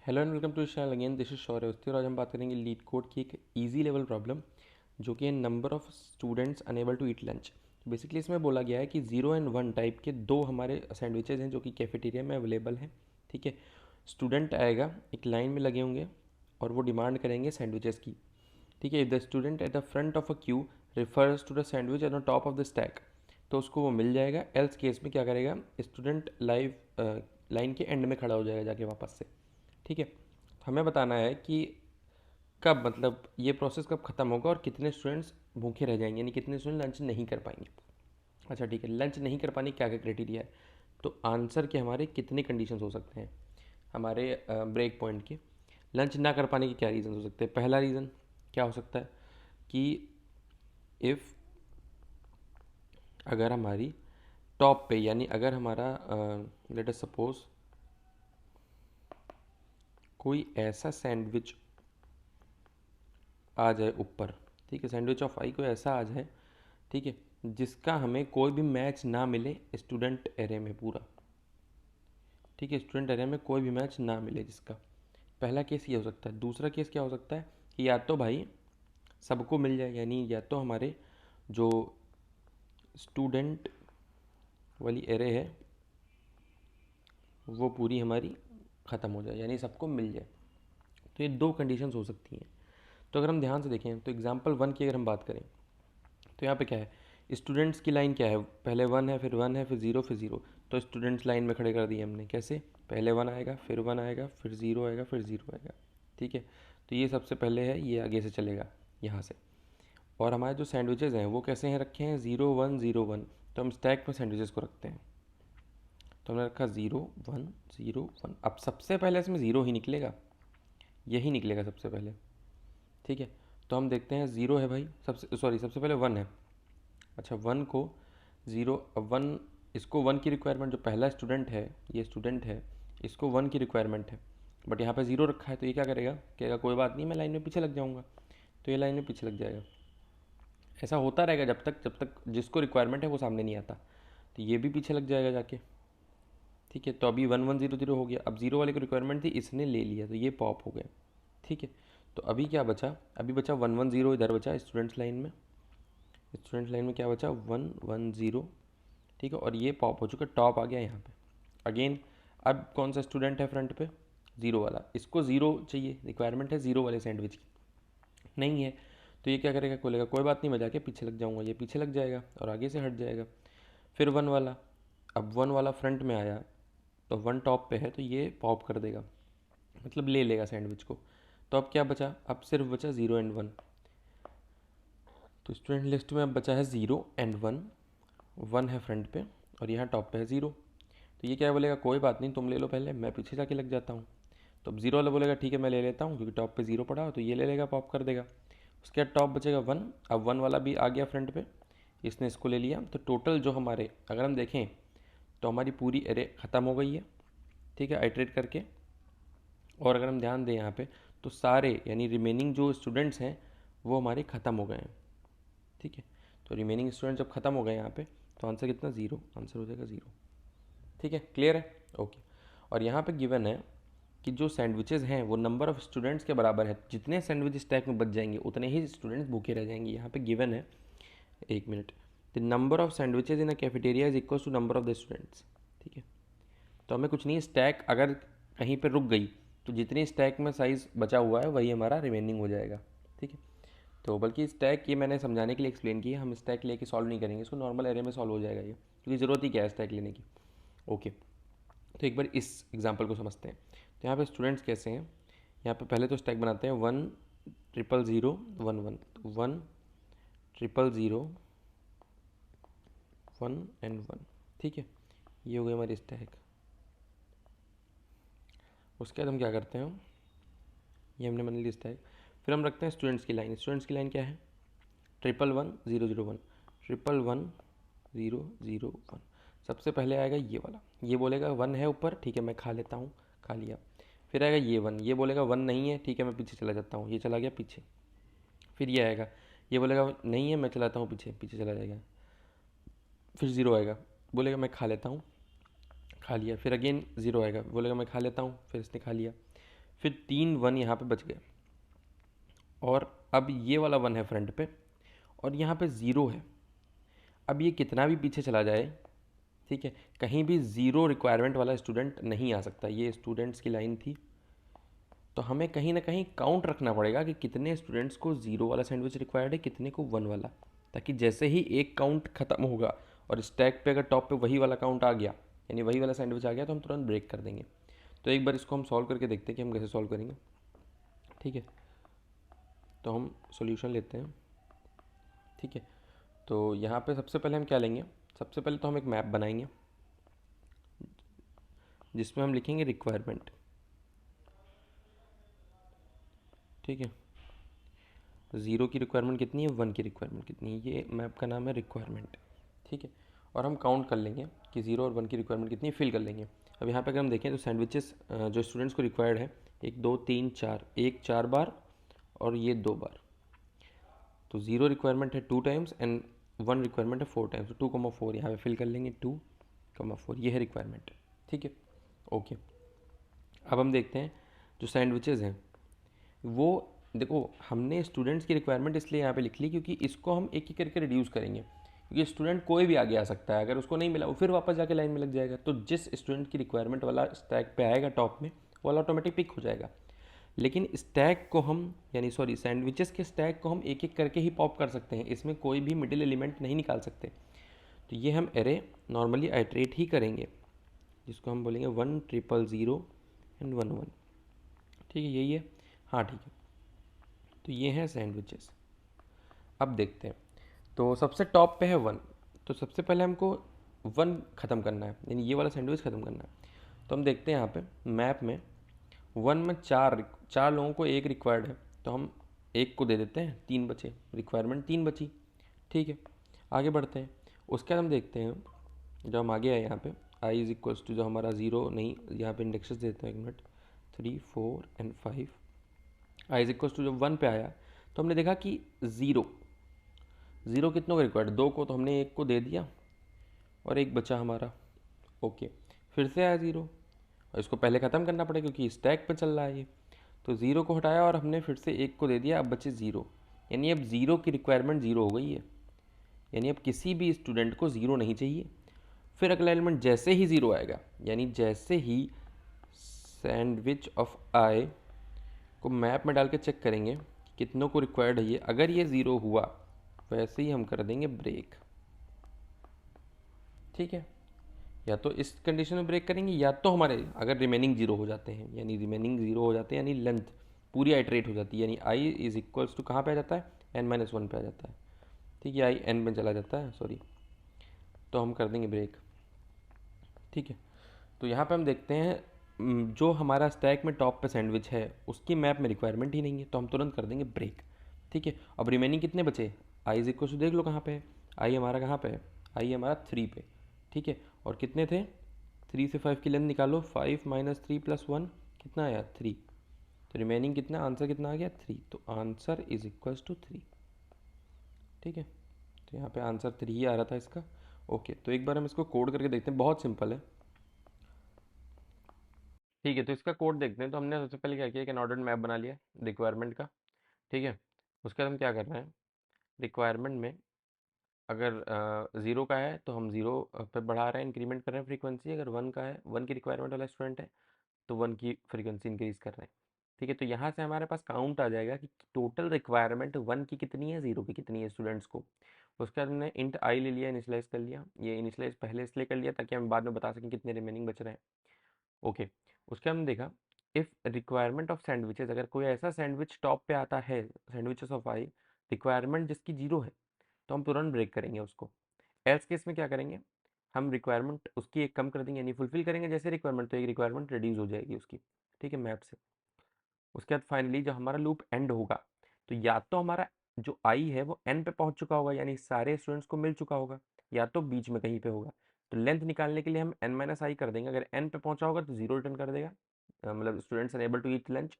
Hello and welcome to channel again. This is Shaurya Awasthi और आज हम बात करेंगे लीड कोड की एक इजी लेवल प्रॉब्लम जो कि है number of students unable to eat lunch. Basically इसमें बोला गया है कि 0 और 1 टाइप के दो हमारे सैंडविचेज हैं जो कि कैफेटेरिया में अवेलेबल हैं। ठीक है, स्टूडेंट आएगा, एक लाइन में लगे होंगे और वो डिमांड करेंगे सैंडविचेस की। ठीक है, if the student at the front of a queue refers to the sandwich at the top of the stack, तो उसको वो मिल जाएगा। एल्स केस में क्या करेगा, स्टूडेंट लाइन के एंड में खड़ा हो जाएगा जाके वापस से। ठीक है, हमें बताना है कि कब, मतलब ये प्रोसेस कब ख़त्म होगा और कितने स्टूडेंट्स भूखे रह जाएंगे, यानी कितने स्टूडेंट लंच नहीं कर पाएंगे। अच्छा ठीक है, लंच नहीं कर पाने क्या क्या क्राइटेरिया है, तो आंसर के हमारे कितने कंडीशंस हो सकते हैं हमारे ब्रेक पॉइंट के। लंच ना कर पाने के क्या रीज़न हो सकते हैं। पहला रीज़न क्या हो सकता है कि इफ़, अगर हमारी टॉप पे, यानी अगर हमारा लेट अस सपोज कोई ऐसा सैंडविच आ जाए ऊपर। ठीक है, सैंडविच ऑफ आई कोई ऐसा आ जाए, ठीक है, जिसका हमें कोई भी मैच ना मिले स्टूडेंट एरे में पूरा। ठीक है, स्टूडेंट एरे में कोई भी मैच ना मिले जिसका। पहला केस ये हो सकता है। दूसरा केस क्या हो सकता है कि या तो भाई सबको मिल जाए, यानी या तो हमारे जो स्टूडेंट वाली एरे है वो पूरी हमारी ख़त्म हो जाए, यानी सबको मिल जाए। तो ये दो कंडीशंस हो सकती हैं। तो अगर हम ध्यान से देखें तो एग्जाम्पल 1 की अगर हम बात करें तो यहाँ पे क्या है, स्टूडेंट्स की लाइन क्या है, पहले 1 है, फिर 1 है, फिर 0, फिर 0। तो स्टूडेंट्स लाइन में खड़े कर दिए हमने। कैसे, पहले 1 आएगा, फिर 1 आएगा, फिर 0 आएगा, फिर 0 आएगा। ठीक है, तो ये सबसे पहले है, ये आगे से चलेगा यहाँ से। और हमारे जो सैंडविचेज़ हैं वो कैसे हैं, रखे हैं 0 1 0 1। तो हम स्टैक में सैंडविचेस को रखते हैं। तो हमने रखा 0 1 0 1। अब सबसे पहले इसमें 0 ही निकलेगा, यही निकलेगा सबसे पहले। ठीक है, तो हम देखते हैं 0 है भाई, सबसे पहले 1 है। अच्छा, 1 को 0, अब 1, इसको 1 की रिक्वायरमेंट, जो पहला स्टूडेंट है, ये स्टूडेंट है, इसको 1 की रिक्वायरमेंट है। बट यहाँ पे 0 रखा है, तो ये क्या करेगा, कहेगा कोई बात नहीं, मैं लाइन में पीछे लग जाऊँगा। तो ये लाइन में पीछे लग जाएगा। ऐसा होता रहेगा जब तक जिसको रिक्वायरमेंट है वो सामने नहीं आता। तो ये भी पीछे लग जाएगा जाके। ठीक है, तो अभी 1 1 0 0 हो गया। अब 0 वाले को रिक्वायरमेंट थी, इसने ले लिया, तो ये पॉप हो गया। ठीक है, तो अभी क्या बचा, अभी बचा 1 1 0 इधर बचा स्टूडेंट्स लाइन में। स्टूडेंट लाइन में क्या बचा, 1 1 0। ठीक है, और ये पॉप हो चुका, टॉप आ गया यहाँ पे। अगेन, अब कौन सा स्टूडेंट है फ्रंट पे, 0 वाला। इसको 0 चाहिए, रिक्वायरमेंट है 0 वाले सैंडविच की, नहीं है। तो ये क्या करेगा, बोलेगा कोई बात नहीं, मैं जाके पीछे लग जाऊँगा। ये पीछे लग जाएगा और आगे से हट जाएगा। फिर 1 वाला, अब 1 वाला फ्रंट में आया, तो 1 टॉप पे है, तो ये पॉप कर देगा, मतलब ले लेगा सैंडविच को। तो अब क्या बचा, अब सिर्फ बचा 0 एंड 1। तो स्टूडेंट लिस्ट में अब बचा है 0 एंड 1। 1 है फ्रंट पे और यहाँ टॉप पे है 0। तो ये क्या बोलेगा, कोई बात नहीं, तुम ले लो पहले, मैं पीछे जाके लग जाता हूँ। तो अब 0 वाला बोलेगा ठीक है मैं ले लेता हूँ, क्योंकि टॉप पे 0 पड़ा हो, तो ये ले लेगा, पॉप कर देगा। उसके बाद टॉप बचेगा 1। अब 1 वाला भी आ गया फ्रंट पे, इसने इसको ले लिया। तो टोटल जो हमारे, अगर हम देखें तो हमारी पूरी एरे ख़त्म हो गई है। ठीक है, आइट्रेट करके। और अगर हम ध्यान दें यहाँ पे, तो सारे यानी रिमेनिंग जो स्टूडेंट्स हैं वो हमारे ख़त्म हो गए हैं। ठीक है, तो रिमेनिंग स्टूडेंट जब ख़त्म हो गए यहाँ पे, तो आंसर कितना, 0, आंसर हो जाएगा 0। ठीक है, क्लियर है, ओके। और यहाँ पे गिवन है कि जो सैंडविचेज़ हैं वो नंबर ऑफ़ स्टूडेंट्स के बराबर है। जितने सैंडविच स्टैक में बच जाएंगे उतने ही स्टूडेंट्स भूखे रह जाएंगे। यहाँ पे गिवन है, एक minute, the number of sandwiches in a cafeteria is equal to number of the students. ठीक है, तो हमें कुछ नहीं, स्टैक अगर कहीं पर रुक गई तो जितनी स्टैक में साइज़ बचा हुआ है वही हमारा रिमेनिंग हो जाएगा। ठीक है, तो बल्कि स्टैक ये मैंने समझाने के लिए एक्सप्लेन किया, हम स्टैक लेके सॉल्व नहीं करेंगे इसको, नॉर्मल एरे में सॉल्व हो जाएगा ये, क्योंकि ज़रूरत ही क्या है स्टैक लेने की। ओके, तो एक बार इस एग्जांपल को समझते हैं। तो यहाँ पे स्टूडेंट्स कैसे हैं, यहाँ पे पहले तो स्टैक बनाते हैं 1 0 0 1 1, 1 0 0 1 एंड 1। ठीक है, ये हो गई हमारी स्टैक। उसके बाद हम क्या करते हैं, ये हमने मान ली स्टैक। फिर हम रखते हैं स्टूडेंट्स की लाइन। स्टूडेंट्स की लाइन क्या है, 1 1 1 0 0 1, 1 1 0 0 1। सबसे पहले आएगा ये वाला, ये बोलेगा 1 है ऊपर, ठीक है मैं खा लेता हूँ, खा लिया। फिर आएगा ये 1, ये बोलेगा 1 नहीं है, ठीक है मैं पीछे चला जाता हूँ, ये चला गया पीछे। फिर ये आएगा, ये बोलेगा नहीं है, मैं चलाता हूँ पीछे, पीछे चला जाएगा। फिर 0 आएगा, बोलेगा मैं खा लेता हूँ, खा लिया। फिर अगेन 0 आएगा, बोलेगा मैं खा लेता हूँ, फिर इसने खा लिया। फिर 3 1 यहाँ पे बच गए, और अब ये वाला 1 है फ्रंट पे, और यहाँ पे ज़ीरो है। अब ये कितना भी पीछे चला जाए, ठीक है, कहीं भी ज़ीरो रिक्वायरमेंट वाला स्टूडेंट नहीं आ सकता। ये स्टूडेंट्स की लाइन थी, तो हमें कहीं ना कहीं काउंट रखना पड़ेगा कि कितने स्टूडेंट्स को ज़ीरो वाला सैंडविच रिक्वायर्ड है, कितने को 1 वाला, ताकि जैसे ही एक काउंट ख़त्म होगा और स्टैक पे अगर टॉप पे वही वाला काउंट आ गया, यानी वही वाला सैंडविच आ गया, तो हम तुरंत ब्रेक कर देंगे। तो एक बार इसको हम सॉल्व करके देखते हैं कि हम कैसे सॉल्व करेंगे। ठीक है, तो हम सॉल्यूशन लेते हैं। ठीक है, तो यहाँ पे सबसे पहले हम क्या लेंगे, सबसे पहले तो हम एक मैप बनाएंगे जिसमें हम लिखेंगे रिक्वायरमेंट। ठीक है, ज़ीरो की रिक्वायरमेंट कितनी है, 1 की रिक्वायरमेंट कितनी है, ये मैप का नाम है रिक्वायरमेंट। ठीक है, और हम काउंट कर लेंगे कि 0 और 1 की रिक्वायरमेंट कितनी है, फिल कर लेंगे। अब यहाँ पे अगर हम देखें तो सैंडविचेस जो स्टूडेंट्स को रिक्वायर्ड है, 1 2 3 4, एक 4 बार और ये 2 बार, तो 0 रिक्वायरमेंट है 2 टाइम्स एंड 1 रिक्वायरमेंट है 4 टाइम्स, तो 2,4 यहाँ पे फिल कर लेंगे, 2,4 ये है रिक्वायरमेंट। ठीक है, ओके। अब हम देखते हैं जो सैंडविचेज़ हैं वो, देखो हमने स्टूडेंट्स की रिक्वायरमेंट इसलिए यहाँ पे लिख ली क्योंकि इसको हम एक एक करके रिड्यूस करेंगे, क्योंकि स्टूडेंट कोई भी आगे आ सकता है, अगर उसको नहीं मिला वो फिर वापस जाके लाइन में लग जाएगा। तो जिस स्टूडेंट की रिक्वायरमेंट वाला स्टैक पे आएगा टॉप में, वो वाला ऑटोमेटिक पिक हो जाएगा। लेकिन स्टैक को हम, यानी सॉरी सैंडविचेस के स्टैक को हम एक एक करके ही पॉप कर सकते हैं, इसमें कोई भी मिडिल एलिमेंट नहीं निकाल सकते। तो ये हम एरे नॉर्मली आइट्रेट ही करेंगे, जिसको हम बोलेंगे 1 0 0 एंड 1 1। ठीक है, यही है, हाँ ठीक है। तो ये हैं सैंडविचेस। अब देखते हैं, तो सबसे टॉप पे है 1, तो सबसे पहले हमको 1 ख़त्म करना है, यानी ये वाला सैंडविच ख़त्म करना है। तो हम देखते हैं यहाँ पे मैप में 1 में चार चार लोगों को एक रिक्वायर्ड है, तो हम एक को दे देते हैं, 3 बचे, रिक्वायरमेंट 3 बची। ठीक है, आगे बढ़ते हैं। उसके बाद हम देखते हैं, जब हम आगे आए यहाँ पे आई इज इक्वल्स टू, जो हमारा ज़ीरो नहीं, यहाँ पे इंडेक्सेस देते हैं, एक minute, 3 4 and 5। I is equals to जब 1 पे आया तो हमने देखा कि ज़ीरो, ज़ीरो कितनों को रिक्वायर्ड, 2 को, तो हमने एक को दे दिया और एक बचा हमारा। ओके, फिर से आया ज़ीरो, और इसको पहले ख़त्म करना पड़ेगा क्योंकि स्टैक पे चल रहा है ये। तो ज़ीरो को हटाया और हमने फिर से एक को दे दिया, अब बचे ज़ीरो, यानी अब ज़ीरो की रिक्वायरमेंट ज़ीरो हो गई है, यानी अब किसी भी स्टूडेंट को ज़ीरो नहीं चाहिए। फिर अगला एलिमेंट जैसे ही ज़ीरो आएगा, यानी जैसे ही सैंडविच ऑफ आई को मैप में डाल के चेक करेंगे कि कितनों को रिक्वायर्ड है ये, अगर ये ज़ीरो हुआ वैसे ही हम कर देंगे ब्रेक। ठीक है, या तो इस कंडीशन में ब्रेक करेंगे, या तो हमारे अगर रिमेनिंग जीरो हो जाते हैं, यानी रिमेनिंग जीरो हो जाते हैं, यानी लेंथ पूरी आइट्रेट हो जाती है, यानी आई इज इक्वल्स टू कहाँ पे आ जाता है, n-1 पे आ जाता है। ठीक है, आई एन में चला जाता है, सॉरी, तो हम कर देंगे ब्रेक। ठीक है, तो यहाँ पे हम देखते हैं जो हमारा स्टैक में टॉप पे सैंडविच है उसकी मैप में रिक्वायरमेंट ही नहीं है, तो हम तुरंत कर देंगे ब्रेक। ठीक है, अब रिमेनिंग कितने बचे, आई इज इक्वल्स टू देख लो कहाँ पे है, आई हमारा कहाँ पे है, आई हमारा 3 पे। ठीक है, और कितने थे, 3 से 5 की लेंथ निकालो, 5 माइनस 3 प्लस 1 कितना आया, 3। तो रिमेनिंग कितना, आंसर कितना आ गया, 3, तो आंसर इज इक्वल्स टू 3। ठीक है, तो यहाँ पे आंसर 3 ही आ रहा था इसका। ओके, तो एक बार हम इसको कोड करके देखते हैं, बहुत सिंपल है। ठीक है, तो इसका कोड देखते हैं। तो हमने सबसे पहले क्या किया, एक ऑर्डर्ड मैप बना लिया रिक्वायरमेंट का। ठीक है, उसके बाद हम क्या कर रहे हैं, रिक्वायरमेंट में अगर ज़ीरो का है तो हम ज़ीरो पे बढ़ा रहे हैं, इंक्रीमेंट कर रहे हैं फ्रीक्वेंसी, अगर 1 का है, 1 की रिक्वायरमेंट वाला स्टूडेंट है तो 1 की फ्रीक्वेंसी इंक्रीज कर रहे हैं। ठीक है, तो यहाँ से हमारे पास काउंट आ जाएगा कि टोटल रिक्वायरमेंट 1 की कितनी है, 0 की कितनी है स्टूडेंट्स को। उसके बाद हमने इंट आई ले लिया, इनिशलाइज कर लिया, ये इनिशलाइज पहले इसलिए कर लिया ताकि हम बाद में बता सकें कितने रिमेनिंग बच रहे हैं। ओके, उसके हमने देखा इफ़ रिक्वायरमेंट ऑफ सैंडविचेज, अगर कोई ऐसा सैंडविच टॉप पे आता है, सैंडविचेस ऑफ आई, रिक्वायरमेंट जिसकी जीरो है, तो हम तुरंत ब्रेक करेंगे उसको। एल्स केस में क्या करेंगे, हम रिक्वायरमेंट उसकी एक कम कर देंगे, यानी फुलफिल करेंगे जैसे रिक्वायरमेंट, तो एक रिक्वायरमेंट रिड्यूस हो जाएगी उसकी। ठीक है, मैप से। उसके बाद फाइनली जब हमारा लूप एंड होगा, तो या तो हमारा जो आई है वो एन पे पहुंच चुका होगा, यानी सारे स्टूडेंट्स को मिल चुका होगा, या तो बीच में कहीं पे होगा। तो लेंथ निकालने के लिए हम एन माइनस आई कर देंगे, अगर एन पे पहुंचा होगा तो जीरो रिटर्न कर देगा, मतलब students unable to eat lunch.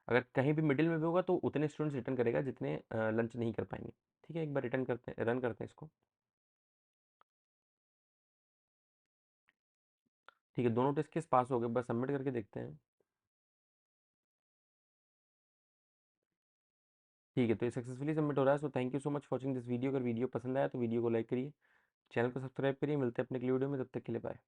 अगर कहीं भी मिडिल में भी होगा तो उतने स्टूडेंट्स रिटर्न करेगा जितने लंच नहीं कर पाएंगे। ठीक है, एक बार रिटर्न करते हैं, रन करते हैं इसको। ठीक है, दोनों टेस्ट केस पास हो गए, बस सबमिट करके देखते हैं। ठीक है, तो ये सक्सेसफुली सबमिट हो रहा है। So thank you so much for watching this video. अगर वीडियो पसंद आया तो वीडियो को लाइक करिए, चैनल को सब्सक्राइब करिए। मिलते हैं अपने अगली वीडियो में, तब तक के लिए बाय।